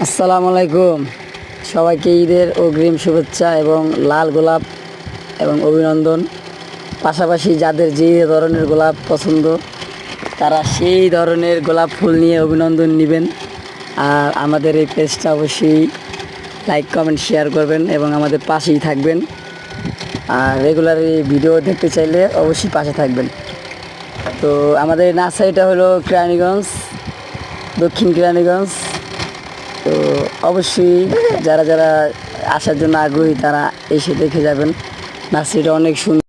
আসসালামু আলাইকুম। সবাইকে ঈদের অগ্রিম শুভেচ্ছা এবং লাল গোলাপ এবং অভিনন্দন। পাশাপাশি যাদের যে ধরনের গোলাপ পছন্দ তারা সেই ধরনের গোলাপ ফুল নিয়ে অভিনন্দন নেবেন। আর আমাদের এই পেজটা অবশ্যই লাইক কমেন্ট শেয়ার করবেন এবং আমাদের পাশেই থাকবেন। আর রেগুলার এই ভিডিও দেখতে চাইলে অবশ্যই পাশে থাকবেন। তো আমাদের এই নার্সারিটা হলো কেরানীগঞ্জ, দক্ষিণ কেরানীগঞ্জ। তো অবশ্যই যারা যারা আসার জন্য আগ্রহী তারা এসে দেখে যাবেন। নার্সারিটা অনেক সুন্দর।